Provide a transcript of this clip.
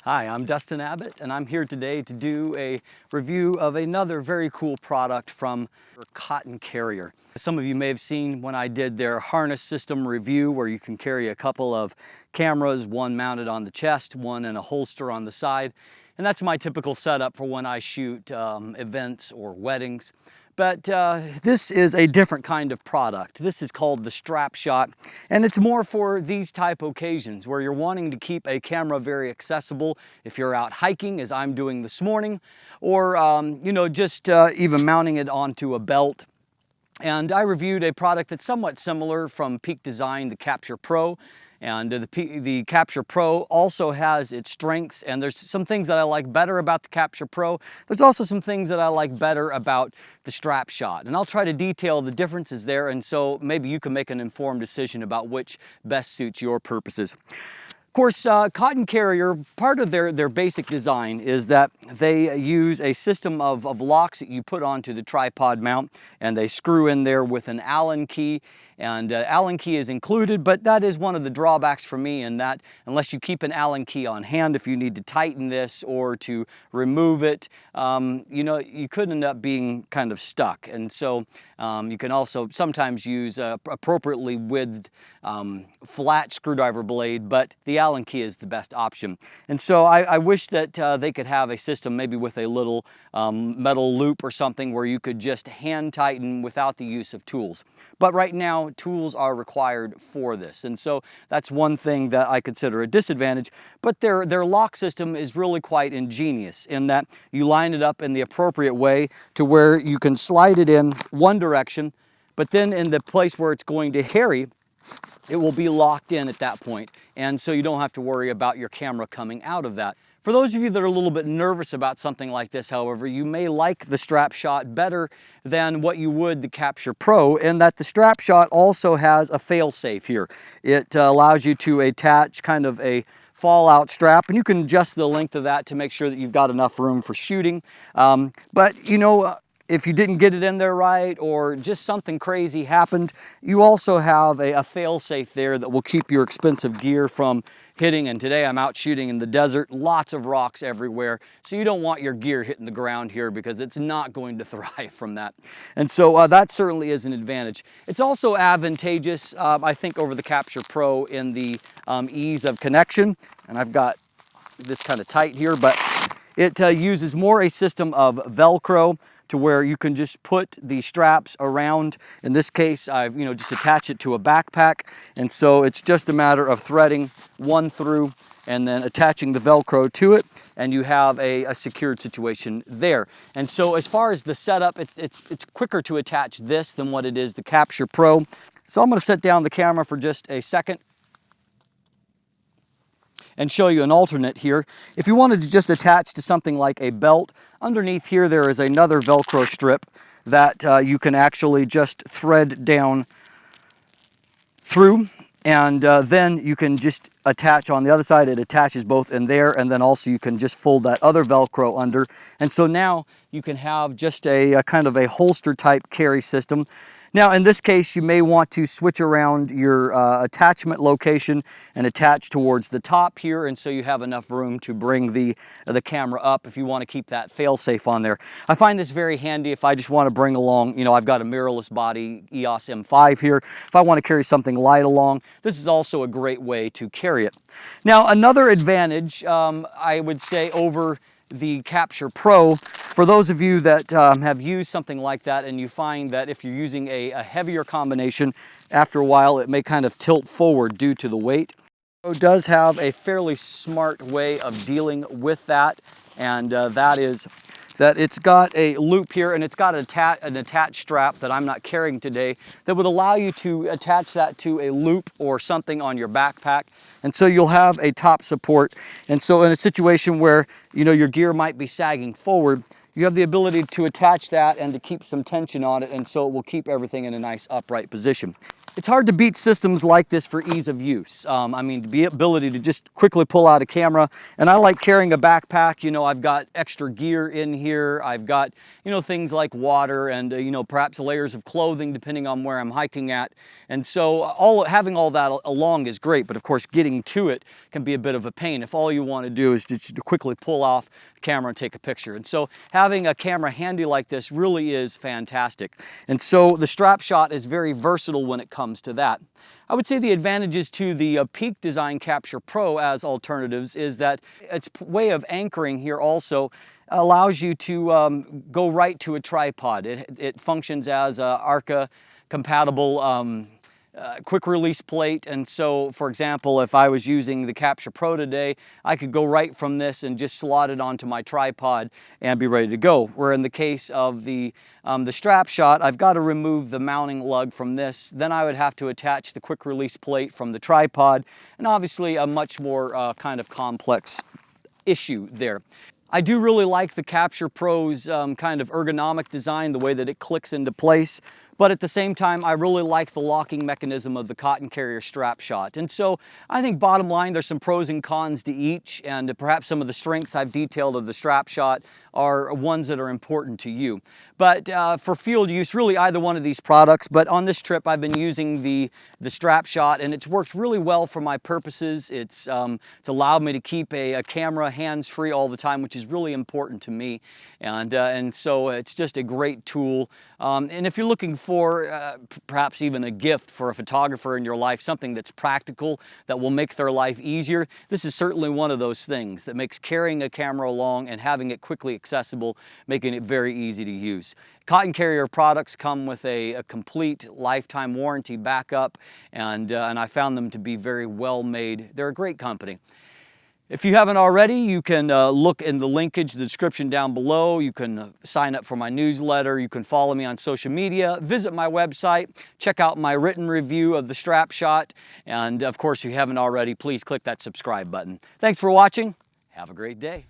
Hi, I'm Dustin Abbott, and I'm here today to do a review of another very cool product from Cotton Carrier. Some of you may have seen when I did their harness system review, where you can carry a couple of cameras, one mounted on the chest, one in a holster on the side. And that's my typical setup for when I shoot events or weddings. But this is a different kind of product. This is called the Strap Shot, and it's more for these type occasions where you're wanting to keep a camera very accessible if you're out hiking, as I'm doing this morning, or just even mounting it onto a belt. And I reviewed a product that's somewhat similar from Peak Design, the Capture Pro. And the Capture Pro also has its strengths, and there's some things that I like better about the Capture Pro. There's also some things that I like better about the Strap Shot, and I'll try to detail the differences there, and so maybe you can make an informed decision about which best suits your purposes. Of course, Cotton Carrier, part of their basic design is that they use a system of locks that you put onto the tripod mount, and they screw in there with an Allen key, and Allen key is included, but that is one of the drawbacks for me, in that unless you keep an Allen key on hand, if you need to tighten this or to remove it, you could end up being kind of stuck. And so you can also sometimes use appropriately widthed flat screwdriver blade, but the Allen key is the best option. And so I wish that they could have a system maybe with a little metal loop or something where you could just hand tighten without the use of tools. But right now, tools are required for this. And so that's one thing that I consider a disadvantage. But their lock system is really quite ingenious in that you line it up in the appropriate way to where you can slide it in one direction, but then in the place where it's going to harry, it will be locked in at that point. And so you don't have to worry about your camera coming out of that. For those of you that are a little bit nervous about something like this, however, you may like the Strap Shot better than what you would the Capture Pro, in that the Strap Shot also has a fail-safe here. It allows you to attach kind of a fallout strap, and you can adjust the length of that to make sure that you've got enough room for shooting. If you didn't get it in there right, or just something crazy happened, you also have a fail-safe there that will keep your expensive gear from hitting. And today I'm out shooting in the desert, lots of rocks everywhere, so you don't want your gear hitting the ground here because it's not going to thrive from that. And so that certainly is an advantage. It's also advantageous, I think, over the Capture Pro in the ease of connection. And I've got this kind of tight here, but it uses more a system of Velcro, to where you can just put the straps around. In this case, I've just attach it to a backpack, and so it's just a matter of threading one through and then attaching the Velcro to it, and you have a secured situation there. And so as far as the setup, it's quicker to attach this than what it is the Capture Pro. So I'm going to set down the camera for just a second and show you an alternate here. If you wanted to just attach to something like a belt, underneath here there is another Velcro strip that you can actually just thread down through, and then you can just attach on the other side. It attaches both in there, and then also you can just fold that other Velcro under. And so now you can have just a kind of a holster type carry system. Now, in this case, you may want to switch around your attachment location and attach towards the top here, and so you have enough room to bring the camera up if you want to keep that fail-safe on there. I find this very handy if I just want to bring along, I've got a mirrorless body EOS M5 here. If I want to carry something light along, this is also a great way to carry it. Now, another advantage, I would say, over the Capture Pro, for those of you that have used something like that and you find that if you're using a heavier combination, after a while it may kind of tilt forward due to the weight. It does have a fairly smart way of dealing with that, and that is that it's got a loop here, and it's got an attached strap that I'm not carrying today that would allow you to attach that to a loop or something on your backpack. And so you'll have a top support. And so in a situation where your gear might be sagging forward, you have the ability to attach that and to keep some tension on it, and so it will keep everything in a nice upright position. It's hard to beat systems like this for ease of use. I mean, the ability to just quickly pull out a camera. And I like carrying a backpack. You know, I've got extra gear in here. I've got, you know, things like water and, you know, perhaps layers of clothing depending on where I'm hiking at. And so having all that along is great, but of course getting to it can be a bit of a pain if all you want to do is just to quickly pull off the camera and take a picture. And so having a camera handy like this really is fantastic. And so the Strapshot is very versatile when it comes to that. I would say the advantages to the Peak Design Capture Pro as alternatives is that its way of anchoring here also allows you to go right to a tripod. It functions as a ARCA compatible quick release plate, and so for example if I was using the Capture Pro today, I could go right from this and just slot it onto my tripod and be ready to go. Where in the case of the Strapshot, I've got to remove the mounting lug from this, then I would have to attach the quick release plate from the tripod, and obviously a much more kind of complex issue there. I do really like the Capture Pro's kind of ergonomic design, the way that it clicks into place. But at the same time, I really like the locking mechanism of the Cotton Carrier Strapshot. And so I think bottom line, there's some pros and cons to each, and perhaps some of the strengths I've detailed of the Strapshot are ones that are important to you. But for field use, really either one of these products. But on this trip, I've been using the Strapshot, and it's worked really well for my purposes. It's allowed me to keep a camera hands-free all the time, which is really important to me. And so it's just a great tool. And if you're looking for perhaps even a gift for a photographer in your life, something that's practical, that will make their life easier, this is certainly one of those things that makes carrying a camera along and having it quickly accessible, making it very easy to use. Cotton Carrier products come with a complete lifetime warranty backup, and I found them to be very well made. They're a great company. If you haven't already, you can look in the linkage, the description down below. You can sign up for my newsletter. You can follow me on social media, visit my website, check out my written review of the Strapshot. And of course, if you haven't already, please click that subscribe button. Thanks for watching. Have a great day.